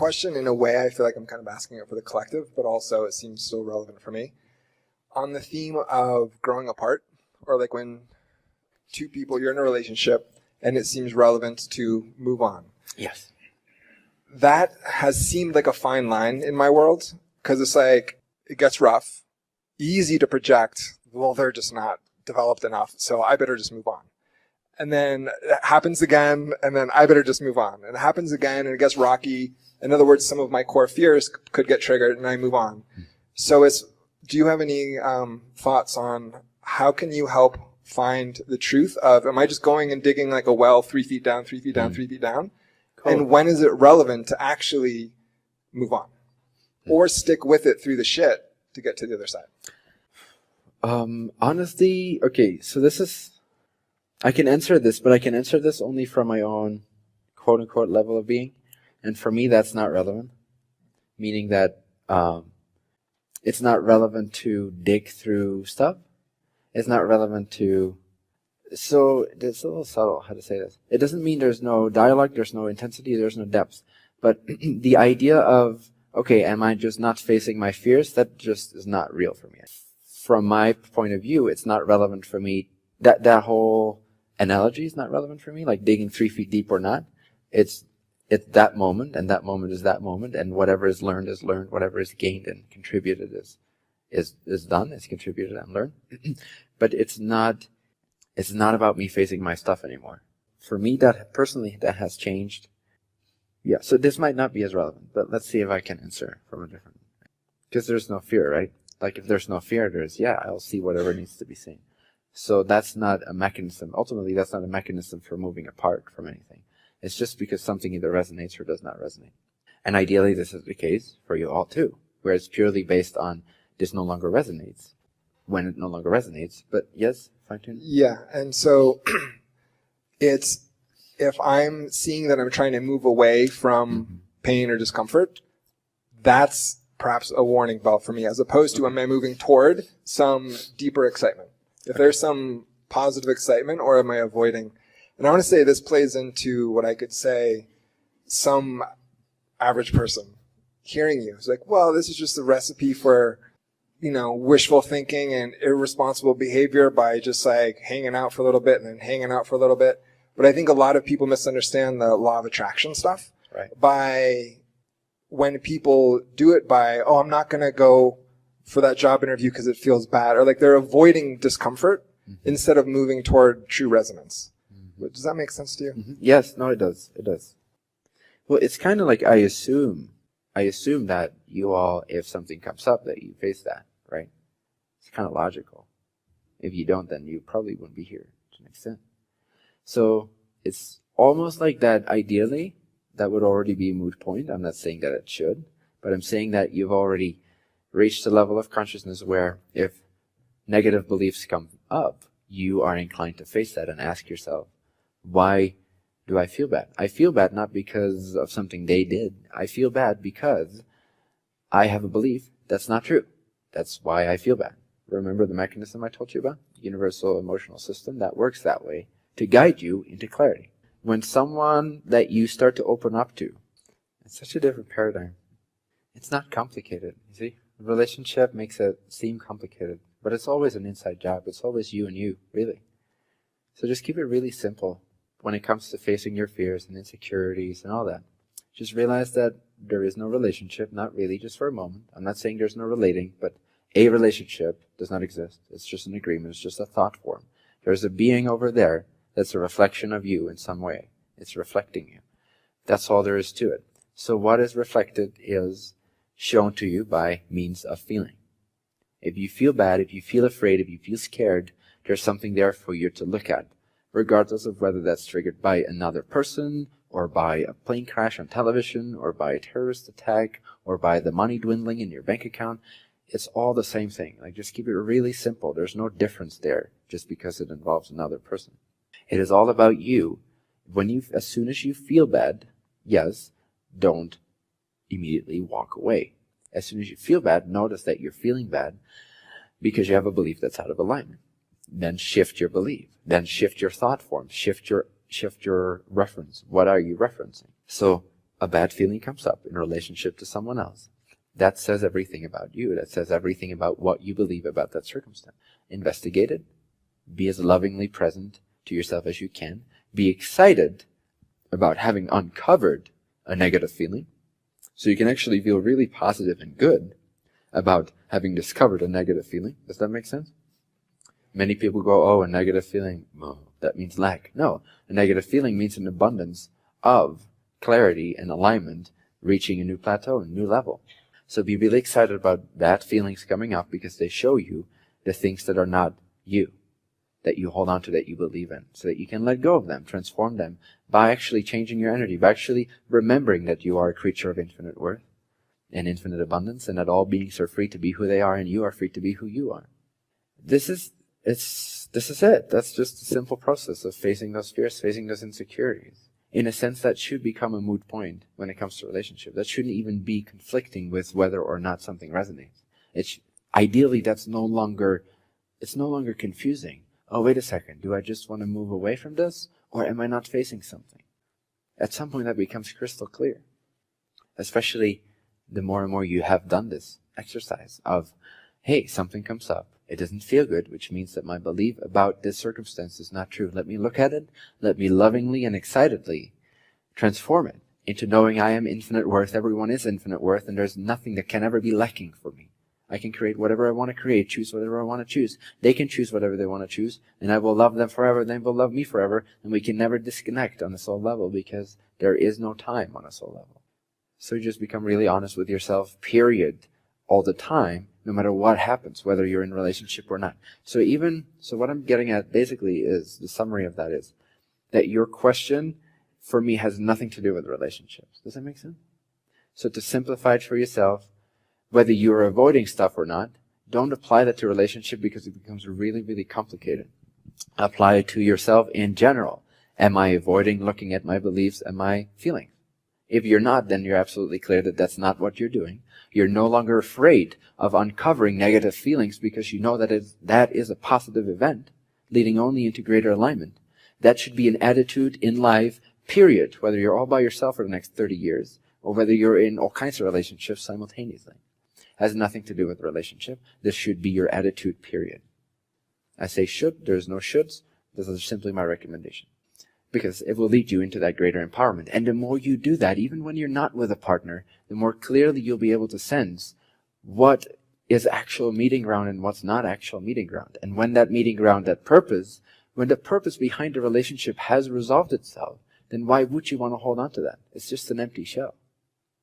question, in a way, I feel like I'm kind of asking it for the collective, but also it seems still relevant for me. On the theme of growing apart, or like when two people, you're in a relationship and it seems relevant to move on. Yes. That has seemed like a fine line in my world, because it's like, it gets rough, easy to project, well, they're just not developed enough, so I better just move on. And then it happens again, and then I better just move on. And it happens again, and it gets rocky. In other words, some of my core fears could get triggered, and I move on. So do you have any thoughts on how can you help find the truth of, am I just going and digging like a well 3 feet down, 3 feet down, 3 feet down? Cool. And when is it relevant to actually move on? Or stick with it through the shit to get to the other side? Honestly, okay, so I can answer this, but I can answer this only from my own quote-unquote level of being. And for me, that's not relevant. Meaning that it's not relevant to dig through stuff. It's not relevant to... So it's a little subtle how to say this. It doesn't mean there's no dialogue, there's no intensity, there's no depth. But the idea of, okay, am I just not facing my fears? That just is not real for me. From my point of view, it's not relevant for me. That whole analogy is not relevant for me, like digging 3 feet deep or not. It's that moment, and that moment is that moment, and whatever is learned, whatever is gained and contributed is done, is contributed and learned. But it's not about me facing my stuff anymore. For me, that has changed. Yeah, so this might not be as relevant, but let's see if I can answer from a different... Because there's no fear, right? Like if there's no fear, I'll see whatever needs to be seen. So that's not a mechanism. Ultimately, that's not a mechanism for moving apart from anything. It's just because something either resonates or does not resonate. And ideally, this is the case for you all too, where it's purely based on this no longer resonates, when it no longer resonates. But yes, fine-tune. Yeah, and so it's, if I'm seeing that I'm trying to move away from pain or discomfort, that's perhaps a warning bell for me, as opposed to am I moving toward some deeper excitement? If there's some positive excitement, or am I avoiding? And I want to say this plays into what I could say some average person hearing you is like, well, this is just a recipe for, wishful thinking and irresponsible behavior by just like hanging out for a little bit and then hanging out for a little bit. But I think a lot of people misunderstand the law of attraction stuff. Right. By when people do it by, oh, I'm not going to go for that job interview because it feels bad, or like they're avoiding discomfort instead of moving toward true resonance. Does that make sense to you? Yes, no, it does. It does. Well, it's kind of like I assume that you all, if something comes up, that you face that, right? It's kind of logical. If you don't, then you probably wouldn't be here to an extent. So it's almost like that ideally, that would already be a moot point. I'm not saying that it should, but I'm saying that you've already reached a level of consciousness where if negative beliefs come up, you are inclined to face that and ask yourself, why do I feel bad? I feel bad not because of something they did. I feel bad because I have a belief that's not true. That's why I feel bad. Remember the mechanism I told you about? Universal emotional system that works that way to guide you into clarity. When someone that you start to open up to, it's such a different paradigm. It's not complicated, you see? The relationship makes it seem complicated, but it's always an inside job. It's always you and you, really. So just keep it really simple when it comes to facing your fears and insecurities and all that. Just realize that there is no relationship, not really, just for a moment. I'm not saying there's no relating, but a relationship does not exist. It's just an agreement. It's just a thought form. There's a being over there that's a reflection of you in some way. It's reflecting you. That's all there is to it. So what is reflected is shown to you by means of feeling. If you feel bad, if you feel afraid, if you feel scared, there's something there for you to look at, regardless of whether that's triggered by another person, or by a plane crash on television, or by a terrorist attack, or by the money dwindling in your bank account. It's all the same thing. Like, just keep it really simple. There's no difference there just because it involves another person. It is all about you. As soon as you feel bad, yes, don't immediately walk away. As soon as you feel bad, notice that you're feeling bad because you have a belief that's out of alignment. Then shift your belief. Then shift your thought form. Shift your reference. What are you referencing? So a bad feeling comes up in relationship to someone else, that says everything about you. That says everything about what you believe about that circumstance. Investigate it. Be as lovingly present to yourself as you can. Be excited about having uncovered a negative feeling, so you can actually feel really positive and good about having discovered a negative feeling. Does that make sense? Many people go, oh, a negative feeling, oh, that means lack. No, a negative feeling means an abundance of clarity and alignment, reaching a new plateau, a new level. So be really excited about bad feelings coming up, because they show you the things that are not you, that you hold on to, that you believe in, so that you can let go of them, transform them by actually changing your energy, by actually remembering that you are a creature of infinite worth and infinite abundance, and that all beings are free to be who they are, and you are free to be who you are. This is it. That's just a simple process of facing those fears, facing those insecurities. In a sense, that should become a moot point when it comes to relationship. That shouldn't even be conflicting with whether or not something resonates. Ideally, it's no longer confusing. Oh, wait a second. Do I just want to move away from this? Or am I not facing something? At some point, that becomes crystal clear. Especially the more and more you have done this exercise of, hey, something comes up. It doesn't feel good, which means that my belief about this circumstance is not true. Let me look at it. Let me lovingly and excitedly transform it into knowing I am infinite worth. Everyone is infinite worth, and there's nothing that can ever be lacking for me. I can create whatever I want to create, choose whatever I want to choose. They can choose whatever they want to choose, and I will love them forever. They will love me forever, and we can never disconnect on a soul level, because there is no time on a soul level. So you just become really honest with yourself, period, all the time, no matter what happens, whether you're in a relationship or not. So what I'm getting at basically is, the summary of that is, that your question for me has nothing to do with relationships. Does that make sense? So to simplify it for yourself, whether you're avoiding stuff or not, don't apply that to relationship, because it becomes really, really complicated. Apply it to yourself in general. Am I avoiding looking at my beliefs and my feelings? If you're not, then you're absolutely clear that that's not what you're doing. You're no longer afraid of uncovering negative feelings, because you know that is a positive event, leading only into greater alignment. That should be an attitude in life, period, whether you're all by yourself for the next 30 years, or whether you're in all kinds of relationships simultaneously. Has nothing to do with relationship. This should be your attitude, period. I say should, there's no shoulds. This is simply my recommendation, because it will lead you into that greater empowerment. And the more you do that, even when you're not with a partner, the more clearly you'll be able to sense what is actual meeting ground and what's not actual meeting ground. And when that meeting ground, when the purpose behind the relationship has resolved itself, then why would you want to hold on to that? It's just an empty shell.